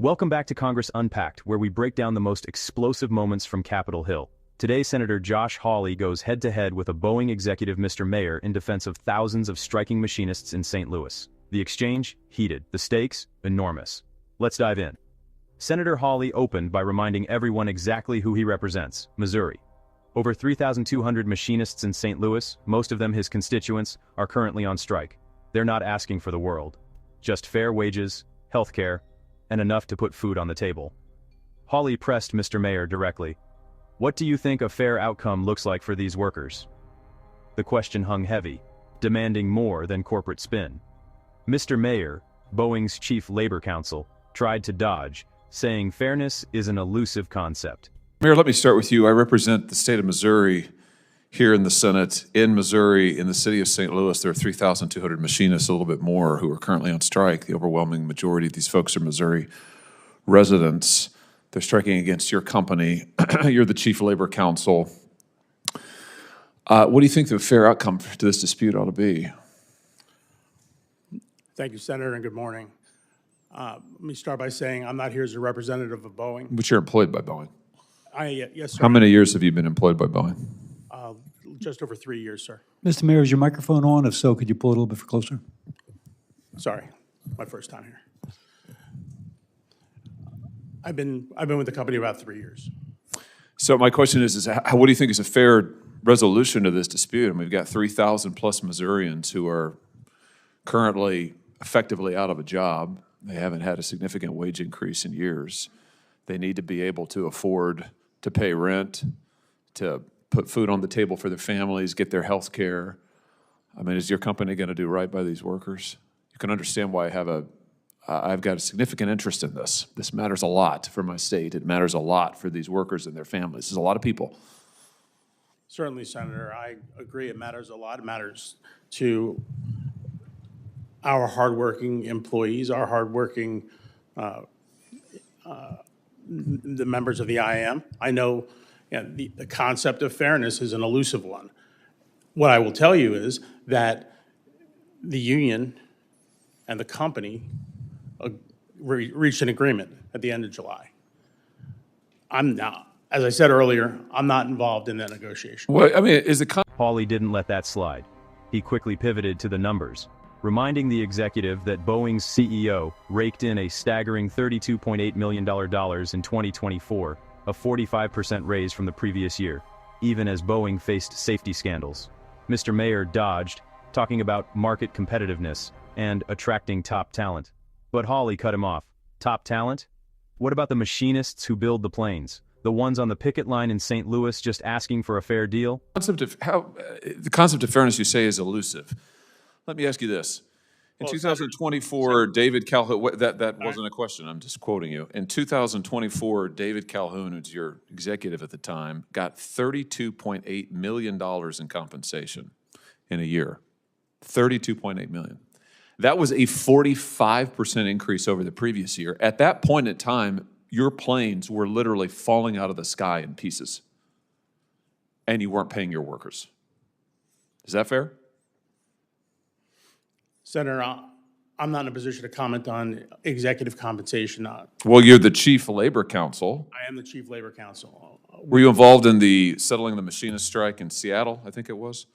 Welcome back to Congress Unpacked, where we break down the most explosive moments from Capitol Hill. Today, Senator Josh Hawley goes head-to-head with a Boeing executive, Mr. Mayor, in defense of thousands of striking machinists in St. Louis. The exchange? Heated. The stakes? Enormous. Let's dive in. Senator Hawley opened by reminding everyone exactly who he represents: Missouri. Over 3,200 machinists in St. Louis, most of them his constituents, are currently on strike. They're not asking for the world. Just fair wages, health care, and enough to put food on the table. Hawley pressed Mr. Mayor directly. What do you think a fair outcome looks like for these workers? The question hung heavy, demanding more than corporate spin. Mr. Mayor, Boeing's chief labor counsel, tried to dodge, saying fairness is an elusive concept. Mayor, let me start with you. I represent the state of Missouri here in the Senate. In Missouri, in the city of St. Louis, there are 3,200 machinists, a little bit more, who are currently on strike. The overwhelming majority of these folks are Missouri residents. They're striking against your company. You're the chief labor counsel. What do you think the fair outcome to this dispute ought to be? Thank you, Senator, and good morning. Let me start by saying I'm not here as a representative of Boeing. But you're employed by Boeing. Yes, sir. How many years have you been employed by Boeing? Just over 3 years, sir. Mr. Mayor, is your microphone on? If so, could you pull it a little bit closer? Sorry, my first time here. I've been with the company about 3 years. So my question is what do you think is a fair resolution to this dispute? And we've got 3,000 plus Missourians who are currently effectively out of a job. They haven't had a significant wage increase in years. They need to be able to afford to pay rent, to put food on the table for their families, get their health care. I mean, is your company going to do right by these workers? You can understand why I've got a significant interest in this. This matters a lot for my state. It matters a lot for these workers and their families. There's a lot of people. Certainly, Senator, I agree. It matters a lot. It matters to our hardworking employees, our hardworking the members of the IAM. I know the concept of fairness is an elusive one. What I will tell you is that the union and the company reached an agreement at the end of July. I'm not, as I said earlier, I'm not involved in that negotiation. Well, I mean, Hawley didn't let that slide. He quickly pivoted to the numbers, reminding the executive that Boeing's CEO raked in a staggering $32.8 million in 2024, a 45% raise from the previous year, even as Boeing faced safety scandals. Mr. Mayor dodged, talking about market competitiveness and attracting top talent. But Hawley cut him off. Top talent? What about the machinists who build the planes? The ones on the picket line in St. Louis just asking for a fair deal? The concept of fairness, you say, is elusive. Let me ask you this. In 2024, David Calhoun, that wasn't a question, I'm just quoting you. In 2024, David Calhoun, who's your executive at the time, got $32.8 million in compensation in a year. $32.8 million. That was a 45% increase over the previous year. At that point in time, your planes were literally falling out of the sky in pieces, and you weren't paying your workers. Is that fair? Senator, I'm not in a position to comment on executive compensation. Well, you're the chief labor counsel. I am the chief labor counsel. Were you involved in the settling the machinist strike in Seattle, I think it was?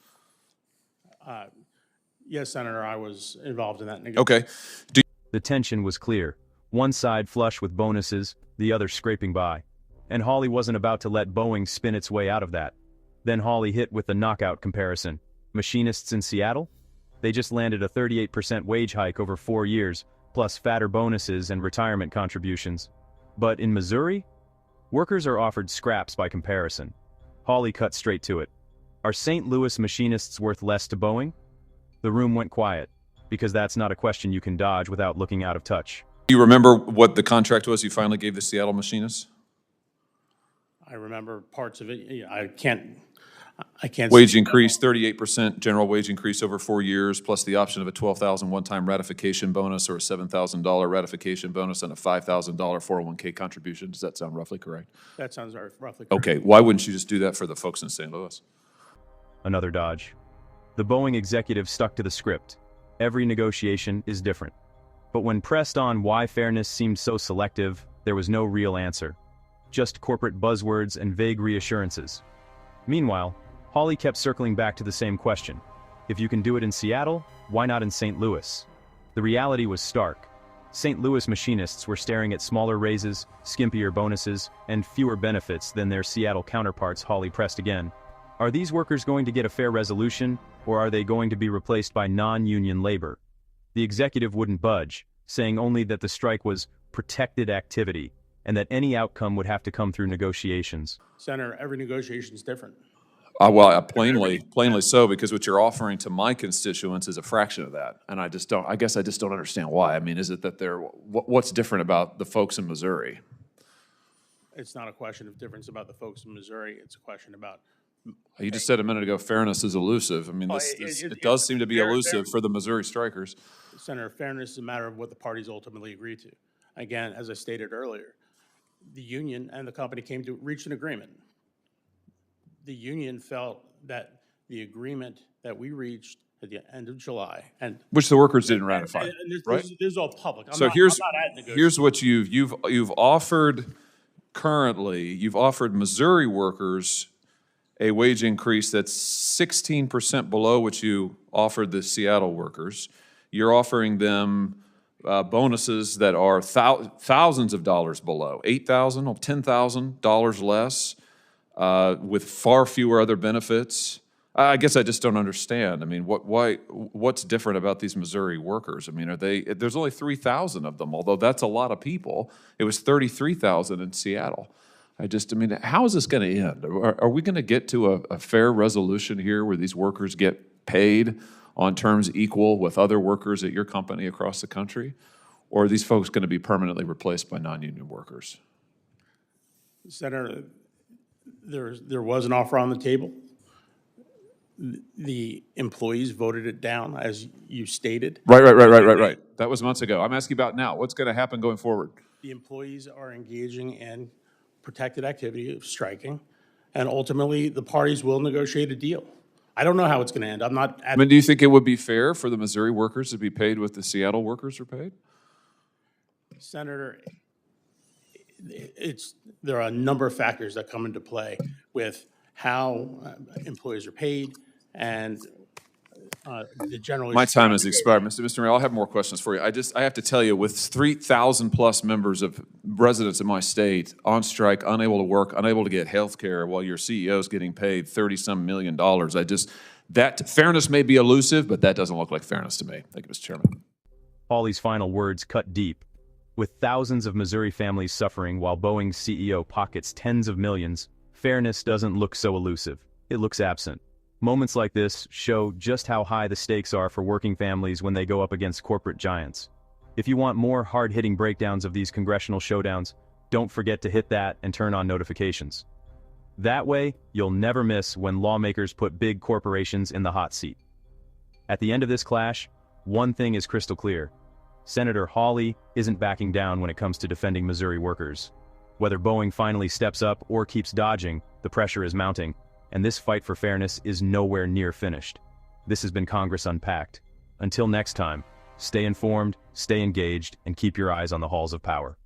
Yes, Senator, I was involved in that negotiation. Okay. The tension was clear. One side flush with bonuses, the other scraping by. And Hawley wasn't about to let Boeing spin its way out of that. Then Hawley hit with the knockout comparison. Machinists in Seattle? They just landed a 38% wage hike over 4 years, plus fatter bonuses and retirement contributions. But in Missouri? Workers are offered scraps by comparison. Hawley cut straight to it. Are St. Louis machinists worth less to Boeing? The room went quiet, because that's not a question you can dodge without looking out of touch. Do you remember what the contract was you finally gave the Seattle machinists? I remember parts of it. I can't. Wage increase, 38% general wage increase over 4 years, plus the option of a $12,000 one-time ratification bonus or a $7,000 ratification bonus and a $5,000 401k contribution. Does that sound roughly correct? That sounds roughly correct. Okay, why wouldn't you just do that for the folks in St. Louis? Another dodge. The Boeing executive stuck to the script. Every negotiation is different. But when pressed on why fairness seemed so selective, there was no real answer. Just corporate buzzwords and vague reassurances. Meanwhile, Hawley kept circling back to the same question. If you can do it in Seattle, why not in St. Louis? The reality was stark. St. Louis machinists were staring at smaller raises, skimpier bonuses, and fewer benefits than their Seattle counterparts. Hawley pressed again. Are these workers going to get a fair resolution, or are they going to be replaced by non-union labor? The executive wouldn't budge, saying only that the strike was protected activity, and that any outcome would have to come through negotiations. Senator, every negotiation is different. Plainly so, because what you're offering to my constituents is a fraction of that, and I guess I just don't understand why. I mean, is it that what's different about the folks in Missouri? It's not a question of difference about the folks in Missouri. It's a question about. You just said a minute ago, fairness is elusive. I mean, it does seem to be elusive for the Missouri strikers. Senator, fairness is a matter of what the parties ultimately agree to. Again, as I stated earlier, the union and the company came to reach an agreement. The union felt that the agreement that we reached at the end of July, and which the workers didn't ratify, right? This is all public. Here's what you've offered currently. You've offered Missouri workers a wage increase that's 16% below what you offered the Seattle workers. You're offering them bonuses that are thousands of dollars below, $8,000 or $10,000 less, with far fewer other benefits. I guess I just don't understand. I mean, what's different about these Missouri workers? I mean, there's only 3,000 of them, although that's a lot of people. It was 33,000 in Seattle. How is this going to end? Are we going to get to a fair resolution here where these workers get paid on terms equal with other workers at your company across the country? Or are these folks going to be permanently replaced by non-union workers? Senator, there was an offer on the table. The employees voted it down, as you stated. Right. That was months ago. I'm asking about now. What's going to happen going forward? The employees are engaging in protected activity of striking, and ultimately the parties will negotiate a deal. I don't know how it's going to end. I'm not. Do you think it would be fair for the Missouri workers to be paid what the Seattle workers are paid? Senator, there are a number of factors that come into play with how employees are paid and the general. My time has expired, Mr. Mayor. I'll have more questions for you. I have to tell you, with 3,000 plus members of residents in my state on strike, unable to work, unable to get health care, while your CEO is getting paid $30-some million, that fairness may be elusive, but that doesn't look like fairness to me. Thank you, Mr. Chairman. Hawley's final words cut deep. With thousands of Missouri families suffering while Boeing's CEO pockets tens of millions, fairness doesn't look so elusive. It looks absent. Moments like this show just how high the stakes are for working families when they go up against corporate giants. If you want more hard-hitting breakdowns of these congressional showdowns, don't forget to hit that and turn on notifications. That way, you'll never miss when lawmakers put big corporations in the hot seat. At the end of this clash, one thing is crystal clear. Senator Hawley isn't backing down when it comes to defending Missouri workers. Whether Boeing finally steps up or keeps dodging, the pressure is mounting, and this fight for fairness is nowhere near finished. This has been Congress Unpacked. Until next time, stay informed, stay engaged, and keep your eyes on the halls of power.